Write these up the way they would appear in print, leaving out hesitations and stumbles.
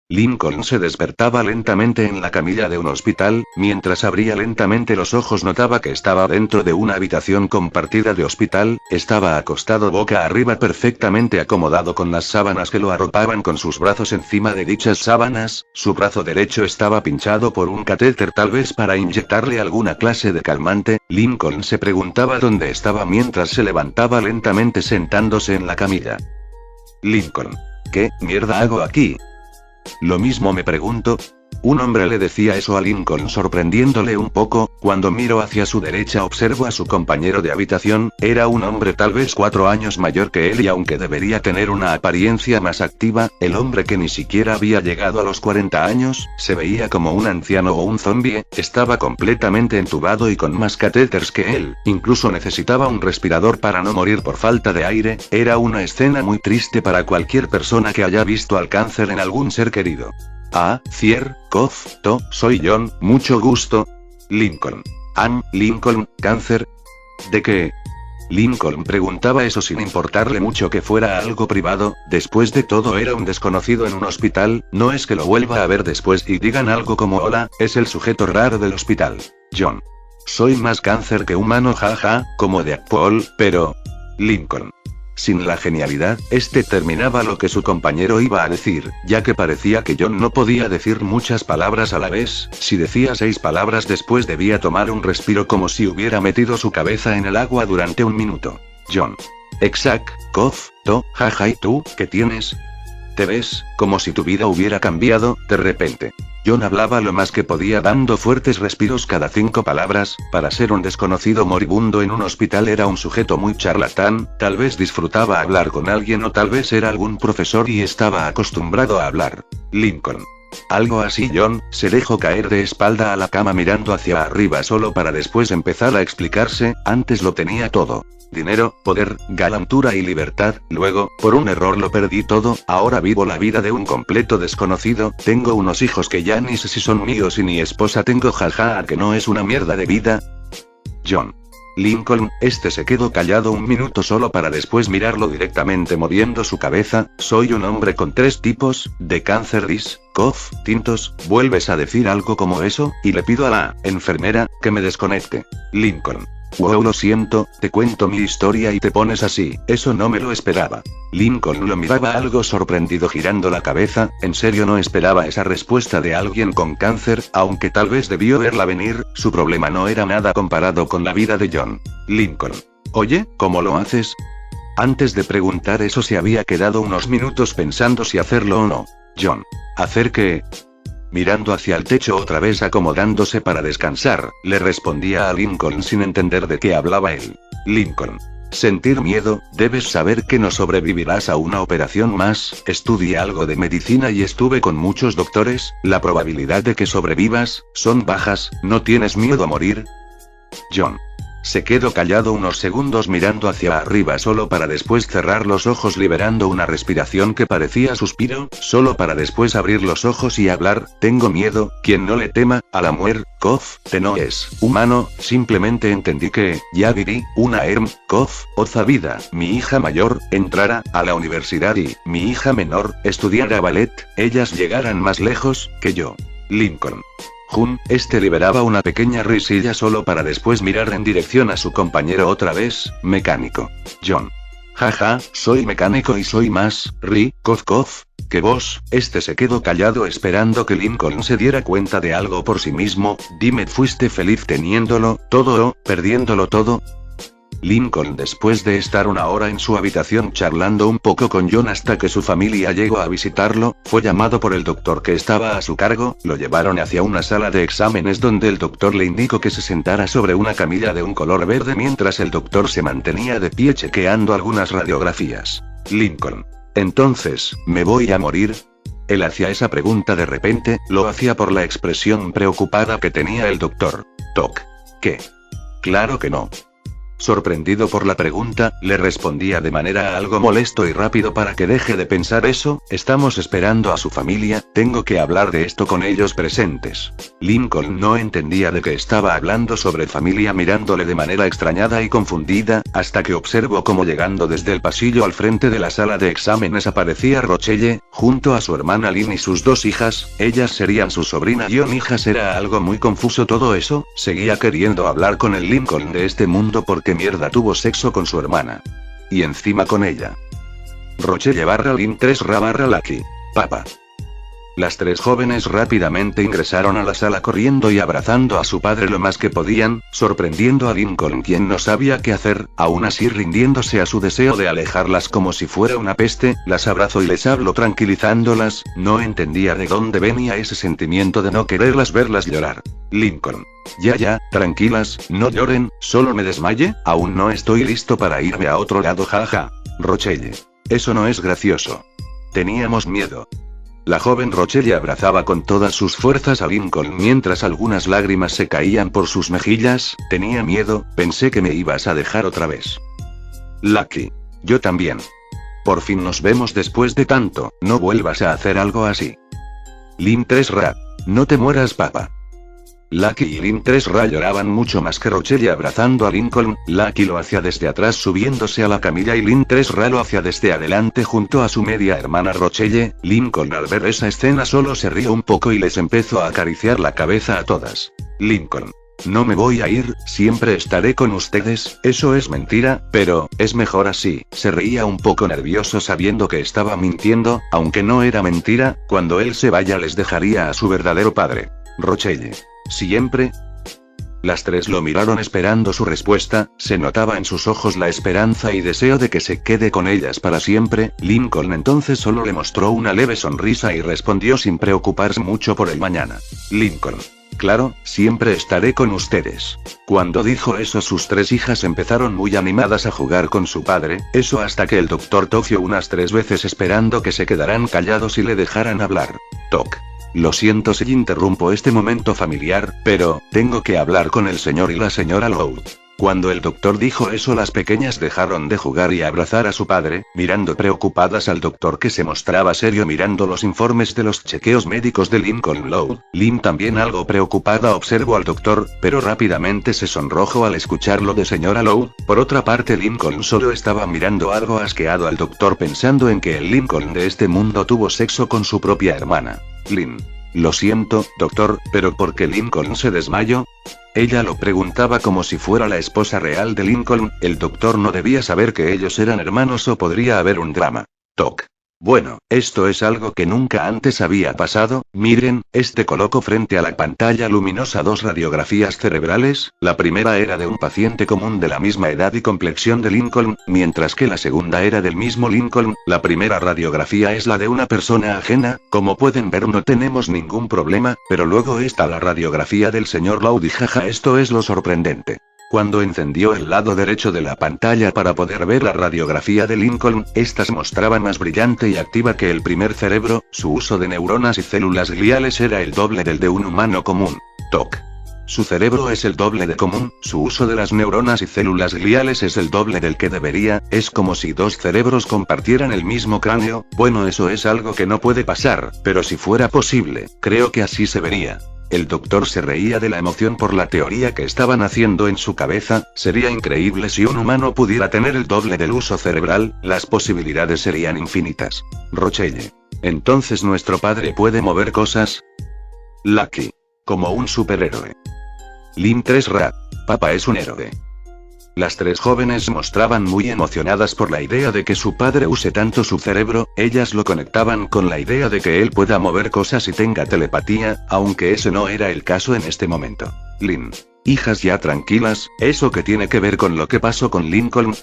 Lincoln se despertaba lentamente en la camilla de un hospital, mientras abría lentamente los ojos notaba que estaba dentro de una habitación compartida de hospital, estaba acostado boca arriba perfectamente acomodado con las sábanas que lo arropaban con sus brazos encima de dichas sábanas, su brazo derecho estaba pinchado por un catéter tal vez para inyectarle alguna clase de calmante. Lincoln se preguntaba dónde estaba mientras se levantaba lentamente sentándose en la camilla. Lincoln. ¿Qué mierda hago aquí? Lo mismo me pregunto. Un hombre le decía eso a Lincoln sorprendiéndole un poco. Cuando miro hacia su derecha observo a su compañero de habitación, era un hombre tal vez 4 años mayor que él y aunque debería tener una apariencia más activa, el hombre que ni siquiera había llegado a los 40 años, se veía como un anciano o un zombie, estaba completamente entubado y con más catéteres que él, incluso necesitaba un respirador para no morir por falta de aire. Era una escena muy triste para cualquier persona que haya visto al cáncer en algún ser querido. Ah, soy John, mucho gusto. Lincoln. Lincoln, cáncer. ¿De qué? Lincoln preguntaba eso sin importarle mucho que fuera algo privado, después de todo era un desconocido en un hospital, no es que lo vuelva a ver después y digan algo como hola, es el sujeto raro del hospital. John. Soy más cáncer que humano jaja, como de Paul, pero... Lincoln. Sin la genialidad, terminaba lo que su compañero iba a decir, ya que parecía que John no podía decir muchas palabras a la vez, si decía 6 palabras después debía tomar un respiro como si hubiera metido su cabeza en el agua durante un minuto. John. Jaja, ¿y tú, qué tienes? Te ves, como si tu vida hubiera cambiado, de repente. John hablaba lo más que podía dando fuertes respiros cada 5 palabras, para ser un desconocido moribundo en un hospital era un sujeto muy charlatán, tal vez disfrutaba hablar con alguien o tal vez era algún profesor y estaba acostumbrado a hablar. Lincoln. Algo así. John se dejó caer de espalda a la cama mirando hacia arriba solo para después empezar a explicarse, antes lo tenía todo. Dinero, poder, galantura y libertad, luego, por un error lo perdí todo, ahora vivo la vida de un completo desconocido, tengo unos hijos que ya ni sé si son míos y ni esposa tengo jaja, que no es una mierda de vida. John. Lincoln, se quedó callado un minuto solo para después mirarlo directamente moviendo su cabeza, soy un hombre con 3 tipos, de cáncer tintos, ¿vuelves a decir algo como eso? Y le pido a la enfermera, que me desconecte. Lincoln. Wow, lo siento, te cuento mi historia y te pones así, eso no me lo esperaba. Lincoln lo miraba algo sorprendido girando la cabeza, en serio no esperaba esa respuesta de alguien con cáncer, aunque tal vez debió verla venir, su problema no era nada comparado con la vida de John. Lincoln. Oye, ¿cómo lo haces? Antes de preguntar eso se había quedado unos minutos pensando si hacerlo o no. John. ¿Hacer qué? Mirando hacia el techo otra vez acomodándose para descansar, le respondía a Lincoln sin entender de qué hablaba él. Lincoln. Sentir miedo, debes saber que no sobrevivirás a una operación más, estudié algo de medicina y estuve con muchos doctores, la probabilidad de que sobrevivas, son bajas, ¿no tienes miedo a morir? John. Se quedó callado unos segundos mirando hacia arriba solo para después cerrar los ojos liberando una respiración que parecía suspiro, solo para después abrir los ojos y hablar, tengo miedo, quien no le tema, a la muerte, no es humano, simplemente entendí que, ya viví, una otra vida, mi hija mayor, entrara, a la universidad y, mi hija menor, estudiara ballet, ellas llegaran más lejos, que yo. Lincoln. Liberaba una pequeña risilla solo para después mirar en dirección a su compañero otra vez, mecánico. John. Jaja, soy mecánico y soy más, que vos. Se quedó callado esperando que Lincoln se diera cuenta de algo por sí mismo, dime, ¿fuiste feliz teniéndolo todo o perdiéndolo todo? Lincoln después de estar 1 hora en su habitación charlando un poco con John hasta que su familia llegó a visitarlo, fue llamado por el doctor que estaba a su cargo, lo llevaron hacia una sala de exámenes donde el doctor le indicó que se sentara sobre una camilla de un color verde mientras el doctor se mantenía de pie chequeando algunas radiografías. Lincoln. Entonces, ¿me voy a morir? Él hacía esa pregunta de repente, lo hacía por la expresión preocupada que tenía el doctor. ¿Qué? Claro que no. Sorprendido por la pregunta, le respondía de manera algo molesto y rápido para que deje de pensar eso. Estamos esperando a su familia, tengo que hablar de esto con ellos presentes. Lincoln no entendía de qué estaba hablando sobre familia, mirándole de manera extrañada y confundida, hasta que observó cómo llegando desde el pasillo al frente de la sala de exámenes aparecía Rochelle, junto a su hermana Lynn y sus 2 hijas, ellas serían su sobrina y hijas. Era algo muy confuso todo eso. Seguía queriendo hablar con el Lincoln de este mundo porque mierda tuvo sexo con su hermana. Y encima con ella. Rochelle / Lynn 3 / Lucky. Papá. Las 3 jóvenes rápidamente ingresaron a la sala corriendo y abrazando a su padre lo más que podían, sorprendiendo a Lincoln, quien no sabía qué hacer. Aún así, rindiéndose a su deseo de alejarlas como si fuera una peste, las abrazó y les habló tranquilizándolas. No entendía de dónde venía ese sentimiento de no quererlas verlas llorar. Lincoln. Ya, tranquilas, no lloren, solo me desmaye, aún no estoy listo para irme a otro lado, jaja. Rochelle. Eso no es gracioso. Teníamos miedo. La joven Rochelle abrazaba con todas sus fuerzas a Lincoln mientras algunas lágrimas se caían por sus mejillas. Tenía miedo, pensé que me ibas a dejar otra vez. Lucky. Yo también. Por fin nos vemos después de tanto, no vuelvas a hacer algo así. Lynn 3 No te mueras, papá. Lucky y Lynn 3 lloraban mucho más que Rochelle abrazando a Lincoln. Lucky lo hacía desde atrás subiéndose a la camilla y Lynn 3 lo hacía desde adelante junto a su media hermana Rochelle. Lincoln al ver esa escena solo se rió un poco y les empezó a acariciar la cabeza a todas. Lincoln. No me voy a ir, siempre estaré con ustedes. Eso es mentira, pero, es mejor así. Se reía un poco nervioso sabiendo que estaba mintiendo, aunque no era mentira. Cuando él se vaya les dejaría a su verdadero padre. Rochelle. ¿Siempre? Las 3 lo miraron esperando su respuesta. Se notaba en sus ojos la esperanza y deseo de que se quede con ellas para siempre. Lincoln entonces solo le mostró una leve sonrisa y respondió sin preocuparse mucho por el mañana. Lincoln. Claro, siempre estaré con ustedes. Cuando dijo eso, sus 3 hijas empezaron muy animadas a jugar con su padre, eso hasta que el doctor tosió unas 3 veces esperando que se quedaran callados y le dejaran hablar. Toc. Lo siento si interrumpo este momento familiar, pero, tengo que hablar con el señor y la señora Loud. Cuando el doctor dijo eso, las pequeñas dejaron de jugar y abrazar a su padre, mirando preocupadas al doctor que se mostraba serio mirando los informes de los chequeos médicos de Lincoln Loud. Lynn también algo preocupada observó al doctor, pero rápidamente se sonrojó al escucharlo de señora Loud. Por otra parte, Lincoln solo estaba mirando algo asqueado al doctor pensando en que el Lincoln de este mundo tuvo sexo con su propia hermana. Lynn. Lo siento, doctor, pero ¿por qué Lincoln se desmayó? Ella lo preguntaba como si fuera la esposa real de Lincoln. El doctor no debía saber que ellos eran hermanos o podría haber un drama. Toc. Bueno, esto es algo que nunca antes había pasado. Miren, colocó frente a la pantalla luminosa 2 radiografías cerebrales. La primera era de un paciente común de la misma edad y complexión de Lincoln, mientras que la segunda era del mismo Lincoln. La primera radiografía es la de una persona ajena. Como pueden ver, no tenemos ningún problema, pero luego está la radiografía del señor Loud y jaja, esto es lo sorprendente. Cuando encendió el lado derecho de la pantalla para poder ver la radiografía de Lincoln, esta se mostraba más brillante y activa que el primer cerebro. Su uso de neuronas y células gliales era el doble del de un humano común. Toc. Su cerebro es el doble de común, su uso de las neuronas y células gliales es el doble del que debería. Es como si 2 cerebros compartieran el mismo cráneo. Bueno, eso es algo que no puede pasar, pero si fuera posible, creo que así se vería. El doctor se reía de la emoción por la teoría que estaban haciendo en su cabeza. Sería increíble si un humano pudiera tener el doble del uso cerebral, las posibilidades serían infinitas. Rochelle. ¿Entonces nuestro padre puede mover cosas? Lucky. Como un superhéroe. Lynn 3 Papá es un héroe. Las 3 jóvenes mostraban muy emocionadas por la idea de que su padre use tanto su cerebro. Ellas lo conectaban con la idea de que él pueda mover cosas y tenga telepatía, aunque ese no era el caso en este momento. Lynn. Hijas, ya tranquilas, ¿eso qué tiene que ver con lo que pasó con Lincoln?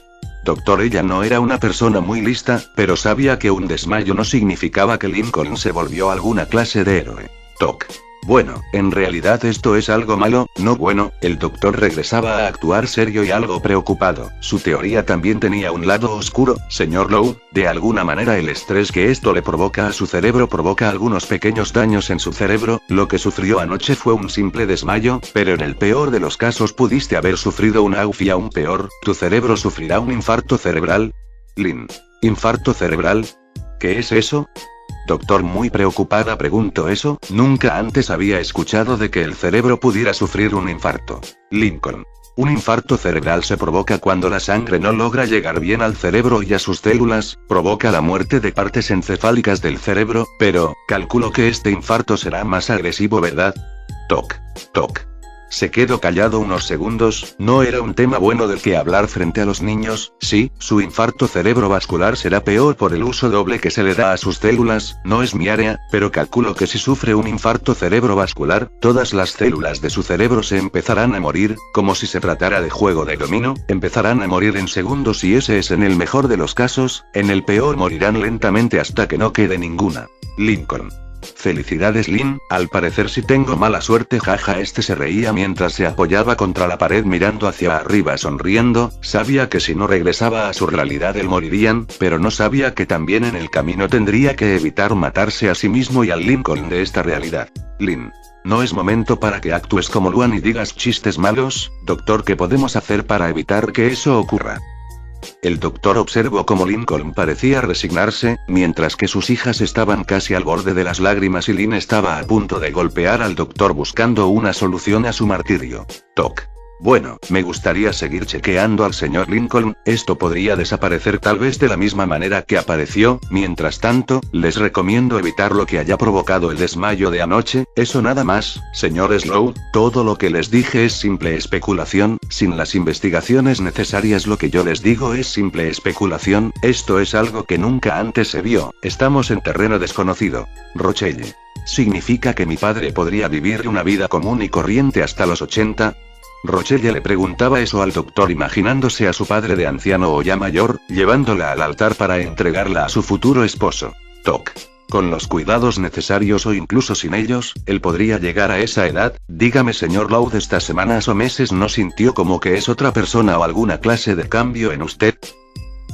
Doctor, ella no era una persona muy lista, pero sabía que un desmayo no significaba que Lincoln se volvió alguna clase de héroe. Toc. Bueno, en realidad esto es algo malo, no bueno. El doctor regresaba a actuar serio y algo preocupado. Su teoría también tenía un lado oscuro, señor Lowe. De alguna manera el estrés que esto le provoca a su cerebro provoca algunos pequeños daños en su cerebro. Lo que sufrió anoche fue un simple desmayo, pero en el peor de los casos pudiste haber sufrido una AUF y aún peor, tu cerebro sufrirá un infarto cerebral. Lynn. ¿Infarto cerebral? ¿Qué es eso? Doctor, muy preocupada, preguntó. ¿Eso? Nunca antes había escuchado de que el cerebro pudiera sufrir un infarto. Lincoln. Un infarto cerebral se provoca cuando la sangre no logra llegar bien al cerebro y a sus células, provoca la muerte de partes encefálicas del cerebro, pero, calculo que este infarto será más agresivo, ¿verdad? Toc. Toc. Se quedó callado unos segundos. No era un tema bueno del que hablar frente a los niños. Sí, su infarto cerebrovascular será peor por el uso doble que se le da a sus células. No es mi área, pero calculo que si sufre un infarto cerebrovascular, todas las células de su cerebro se empezarán a morir, como si se tratara de juego de dominó. Empezarán a morir en segundos y ese es en el mejor de los casos. En el peor morirán lentamente hasta que no quede ninguna. Lincoln. Felicidades, Lynn, al parecer sí tengo mala suerte, jaja. Este se reía mientras se apoyaba contra la pared mirando hacia arriba sonriendo. Sabía que si no regresaba a su realidad él morirían, pero no sabía que también en el camino tendría que evitar matarse a sí mismo y al Lincoln de esta realidad. Lynn. No es momento para que actúes como Luan y digas chistes malos, doctor. ¿Qué podemos hacer para evitar que eso ocurra? El doctor observó cómo Lincoln parecía resignarse, mientras que sus hijas estaban casi al borde de las lágrimas y Lynn estaba a punto de golpear al doctor buscando una solución a su martirio. Toc. Bueno, me gustaría seguir chequeando al señor Lincoln. Esto podría desaparecer tal vez de la misma manera que apareció. Mientras tanto, les recomiendo evitar lo que haya provocado el desmayo de anoche. Eso nada más, señor Slow. Todo lo que les dije es simple especulación, sin las investigaciones necesarias. Lo que yo les digo es simple especulación. Esto es algo que nunca antes se vio. Estamos en terreno desconocido. Rochelle. ¿Significa que mi padre podría vivir una vida común y corriente hasta los 80? Rochelle le preguntaba eso al doctor imaginándose a su padre de anciano o ya mayor, llevándola al altar para entregarla a su futuro esposo. Toc. Con los cuidados necesarios o incluso sin ellos, él podría llegar a esa edad. Dígame, señor Loud, estas semanas o meses no sintió como que es otra persona o alguna clase de cambio en usted.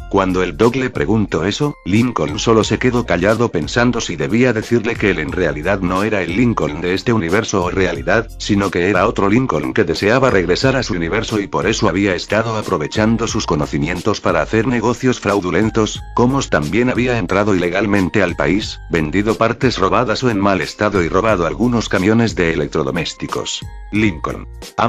Cuando el Doc le preguntó eso, Lincoln solo se quedó callado pensando si debía decirle que él en realidad no era el Lincoln de este universo o realidad, sino que era otro Lincoln que deseaba regresar a su universo y por eso había estado aprovechando sus conocimientos para hacer negocios fraudulentos, como también había entrado ilegalmente al país, vendido partes robadas o en mal estado y robado algunos camiones de electrodomésticos. Lincoln.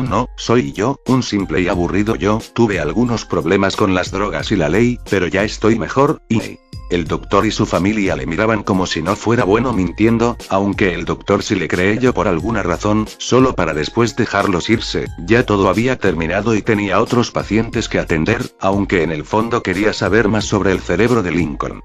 No, soy yo, un simple y aburrido yo, tuve algunos problemas con las drogas y la ley, pero ya estoy mejor, y... El doctor y su familia le miraban como si no fuera bueno mintiendo, aunque el doctor sí le creyó por alguna razón, solo para después dejarlos irse. Ya todo había terminado y tenía otros pacientes que atender, aunque en el fondo quería saber más sobre el cerebro de Lincoln.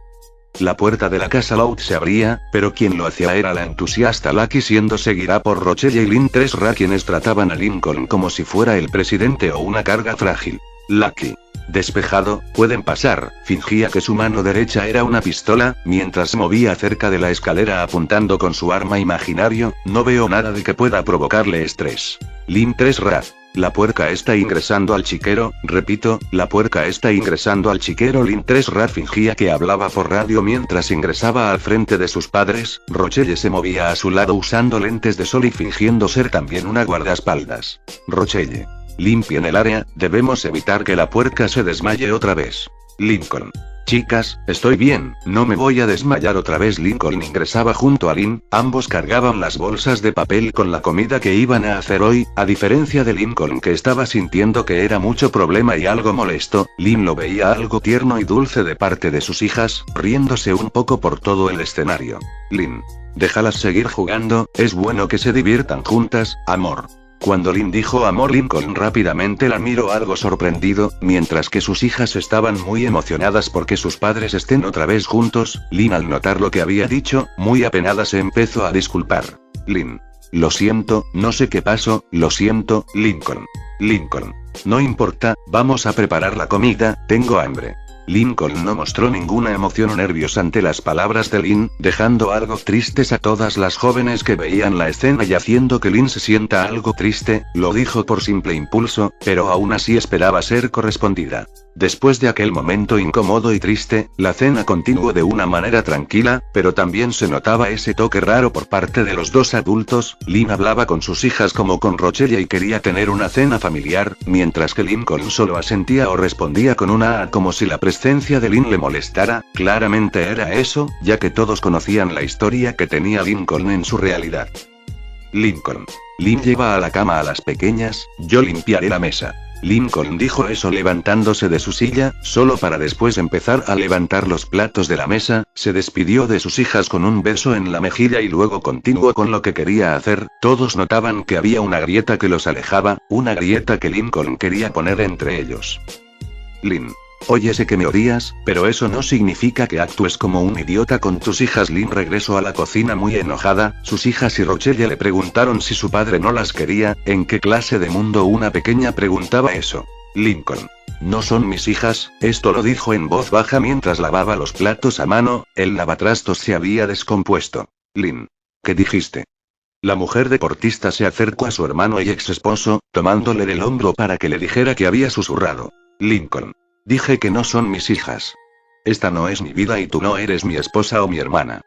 La puerta de la casa Loud se abría, pero quien lo hacía era la entusiasta Lucky, siendo seguida por Rochelle y Lynn, tres quienes trataban a Lincoln como si fuera el presidente o una carga frágil. Lucky. Despejado, pueden pasar, fingía que su mano derecha era una pistola, mientras se movía cerca de la escalera apuntando con su arma imaginario. No veo nada de que pueda provocarle estrés. Lynn 3 Rat. La puerca está ingresando al chiquero, repito, la puerca está ingresando al chiquero. Lynn 3 Rat fingía que hablaba por radio mientras ingresaba al frente de sus padres. Rochelle se movía a su lado usando lentes de sol y fingiendo ser también una guardaespaldas. Rochelle. Limpien el área, debemos evitar que la puerca se desmaye otra vez. Lincoln. Chicas, estoy bien, no me voy a desmayar otra vez. Lincoln ingresaba junto a Lynn, ambos cargaban las bolsas de papel con la comida que iban a hacer hoy. A diferencia de Lincoln, que estaba sintiendo que era mucho problema y algo molesto, Lynn lo veía algo tierno y dulce de parte de sus hijas, riéndose un poco por todo el escenario. Lynn. Déjalas seguir jugando, es bueno que se diviertan juntas, amor. Cuando Lynn dijo amor, Lincoln rápidamente la miró algo sorprendido, mientras que sus hijas estaban muy emocionadas porque sus padres estén otra vez juntos. Lynn, al notar lo que había dicho, muy apenada se empezó a disculpar. Lynn. Lo siento, no sé qué pasó, lo siento, Lincoln. Lincoln. No importa, vamos a preparar la comida, tengo hambre. Lincoln no mostró ninguna emoción o nervios ante las palabras de Lynn, dejando algo tristes a todas las jóvenes que veían la escena y haciendo que Lynn se sienta algo triste, lo dijo por simple impulso, pero aún así esperaba ser correspondida. Después de aquel momento incómodo y triste, la cena continuó de una manera tranquila, pero también se notaba ese toque raro por parte de los dos adultos. Lynn hablaba con sus hijas como con Rochella y quería tener una cena familiar, mientras que Lincoln solo asentía o respondía con una "ah", como si la presencia de Lynn le molestara. Claramente era eso, ya que todos conocían la historia que tenía Lincoln en su realidad. Lincoln. Lynn lleva a la cama a las pequeñas, yo limpiaré la mesa. Lincoln dijo eso levantándose de su silla, solo para después empezar a levantar los platos de la mesa. Se despidió de sus hijas con un beso en la mejilla y luego continuó con lo que quería hacer. Todos notaban que había una grieta que los alejaba, una grieta que Lincoln quería poner entre ellos. Lynn. Oye, sé que me odias, pero eso no significa que actúes como un idiota con tus hijas. Lynn regresó a la cocina muy enojada. Sus hijas y Rochella le preguntaron si su padre no las quería. ¿En qué clase de mundo una pequeña preguntaba eso? Lincoln. No son mis hijas, esto lo dijo en voz baja mientras lavaba los platos a mano. El lavatrastos se había descompuesto. Lynn. ¿Qué dijiste? La mujer deportista se acercó a su hermano y ex esposo, tomándole del hombro para que le dijera que había susurrado. Lincoln. Dije que no son mis hijas. Esta no es mi vida y tú no eres mi esposa o mi hermana.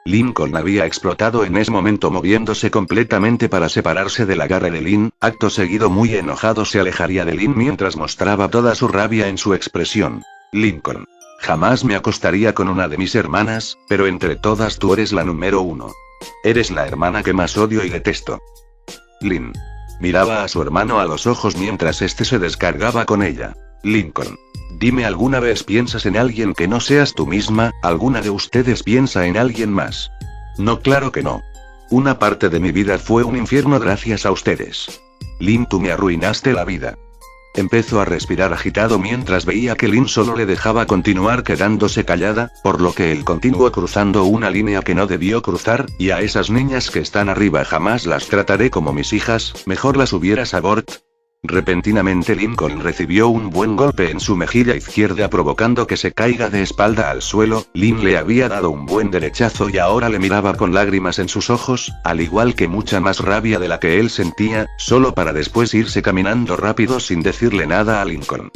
Lincoln había explotado en ese momento, moviéndose completamente para separarse del agarre de Lynn. Acto seguido, muy enojado, se alejaría de Lynn mientras mostraba toda su rabia en su expresión. Lincoln. Jamás me acostaría con una de mis hermanas, pero entre todas tú eres la número 1. Eres la hermana que más odio y detesto. Lynn. Miraba a su hermano a los ojos mientras este se descargaba con ella. Lincoln. Dime, ¿alguna vez piensas en alguien que no seas tú misma? ¿Alguna de ustedes piensa en alguien más? No, claro que no. Una parte de mi vida fue un infierno gracias a ustedes. Lynn, tú me arruinaste la vida. Empezó a respirar agitado mientras veía que Lynn solo le dejaba continuar quedándose callada, por lo que él continuó cruzando una línea que no debió cruzar. Y a esas niñas que están arriba jamás las trataré como mis hijas, mejor las hubieras abortado. Repentinamente Lincoln recibió un buen golpe en su mejilla izquierda provocando que se caiga de espalda al suelo. Lynn le había dado un buen derechazo y ahora le miraba con lágrimas en sus ojos, al igual que mucha más rabia de la que él sentía, solo para después irse caminando rápido sin decirle nada a Lincoln.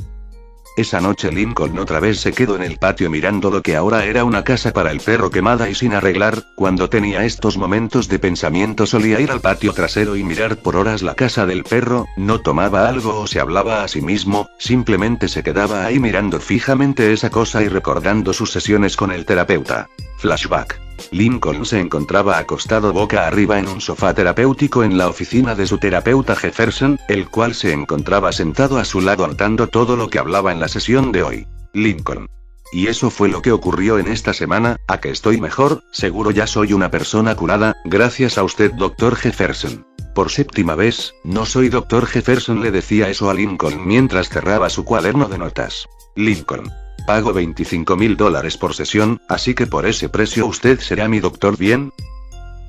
Esa noche Lincoln otra vez se quedó en el patio mirando lo que ahora era una casa para el perro quemada y sin arreglar. Cuando tenía estos momentos de pensamiento solía ir al patio trasero y mirar por horas la casa del perro. No tomaba algo o se hablaba a sí mismo, simplemente se quedaba ahí mirando fijamente esa cosa y recordando sus sesiones con el terapeuta. Flashback. Lincoln se encontraba acostado boca arriba en un sofá terapéutico en la oficina de su terapeuta Jefferson, el cual se encontraba sentado a su lado anotando todo lo que hablaba en la sesión de hoy. Lincoln. Y eso fue lo que ocurrió en esta semana. ¿A que estoy mejor? Seguro ya soy una persona curada, gracias a usted, Dr. Jefferson. Por séptima vez, no soy Dr. Jefferson, le decía eso a Lincoln mientras cerraba su cuaderno de notas. Lincoln. Pago $25,000 por sesión, así que por ese precio usted será mi doctor, ¿bien?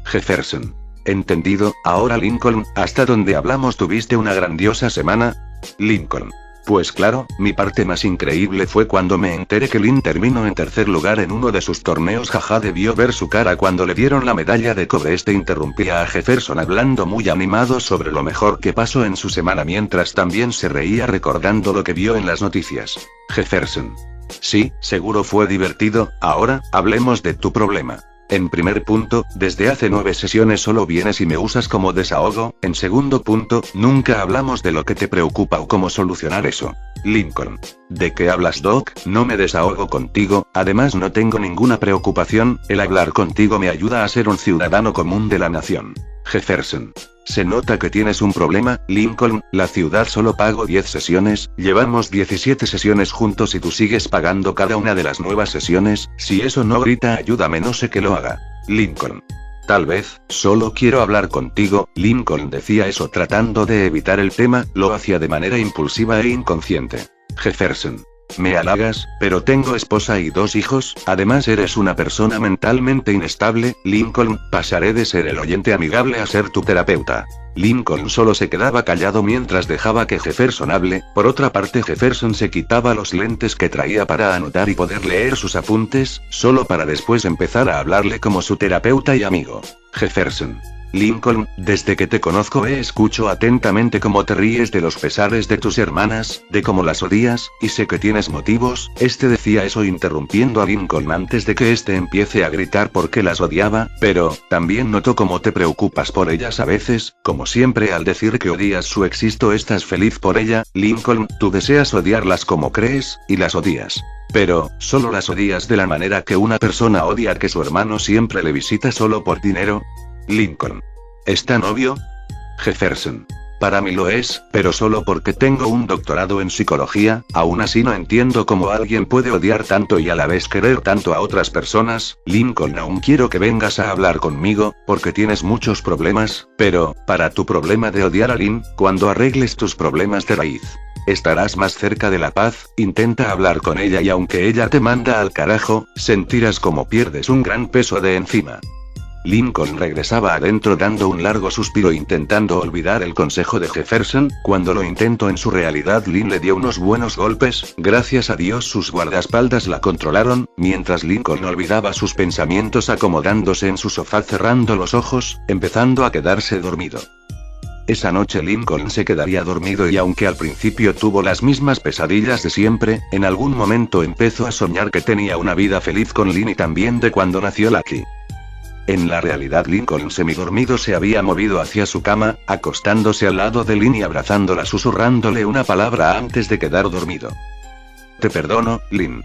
Jefferson. Entendido. Ahora Lincoln, ¿hasta donde hablamos tuviste una grandiosa semana? Lincoln. Pues claro, mi parte más increíble fue cuando me enteré que Lynn terminó en tercer lugar en uno de sus torneos. Jaja, debió ver su cara cuando le dieron la medalla de cobre. Interrumpía a Jefferson hablando muy animado sobre lo mejor que pasó en su semana mientras también se reía recordando lo que vio en las noticias. Jefferson. Sí, seguro fue divertido. Ahora, hablemos de tu problema. En primer punto, desde hace 9 sesiones solo vienes y me usas como desahogo. En segundo punto, nunca hablamos de lo que te preocupa o cómo solucionar eso. Lincoln. ¿De qué hablas, Doc? No me desahogo contigo, además no tengo ninguna preocupación, el hablar contigo me ayuda a ser un ciudadano común de la nación. Jefferson. Se nota que tienes un problema, Lincoln. La ciudad solo pagó 10 sesiones, llevamos 17 sesiones juntos y tú sigues pagando cada una de las nuevas sesiones. Si eso no grita ayúdame, no sé que lo haga. Lincoln. Tal vez, solo quiero hablar contigo. Lincoln decía eso tratando de evitar el tema, lo hacía de manera impulsiva e inconsciente. Jefferson. Me halagas, pero tengo esposa y 2 hijos, además eres una persona mentalmente inestable, Lincoln, pasaré de ser el oyente amigable a ser tu terapeuta. Lincoln solo se quedaba callado mientras dejaba que Jefferson hable. Por otra parte, Jefferson se quitaba los lentes que traía para anotar y poder leer sus apuntes, solo para después empezar a hablarle como su terapeuta y amigo. Jefferson. Lincoln, desde que te conozco escucho atentamente cómo te ríes de los pesares de tus hermanas, de cómo las odias, y sé que tienes motivos. Decía eso interrumpiendo a Lincoln antes de que empiece a gritar porque las odiaba, pero, también noto cómo te preocupas por ellas a veces, como siempre al decir que odias su existo estás feliz por ella, Lincoln, tú deseas odiarlas como crees, y las odias. Pero, solo las odias de la manera que una persona odia que su hermano siempre le visita solo por dinero. Lincoln. ¿Es tan obvio? Jefferson. Para mí lo es, pero solo porque tengo un doctorado en psicología. Aún así no entiendo cómo alguien puede odiar tanto y a la vez querer tanto a otras personas. Lincoln, aún quiero que vengas a hablar conmigo, porque tienes muchos problemas, pero, para tu problema de odiar a Lynn, cuando arregles tus problemas de raíz, estarás más cerca de la paz. Intenta hablar con ella y aunque ella te manda al carajo, sentirás como pierdes un gran peso de encima. Lincoln regresaba adentro dando un largo suspiro intentando olvidar el consejo de Jefferson. Cuando lo intentó en su realidad, Lynn le dio unos buenos golpes. Gracias a Dios sus guardaespaldas la controlaron, mientras Lincoln olvidaba sus pensamientos acomodándose en su sofá cerrando los ojos, empezando a quedarse dormido. Esa noche Lincoln se quedaría dormido y aunque al principio tuvo las mismas pesadillas de siempre, en algún momento empezó a soñar que tenía una vida feliz con Lynn y también de cuando nació Lucky. En la realidad Lincoln semidormido se había movido hacia su cama, acostándose al lado de Lynn y abrazándola susurrándole una palabra antes de quedar dormido. Te perdono, Lynn.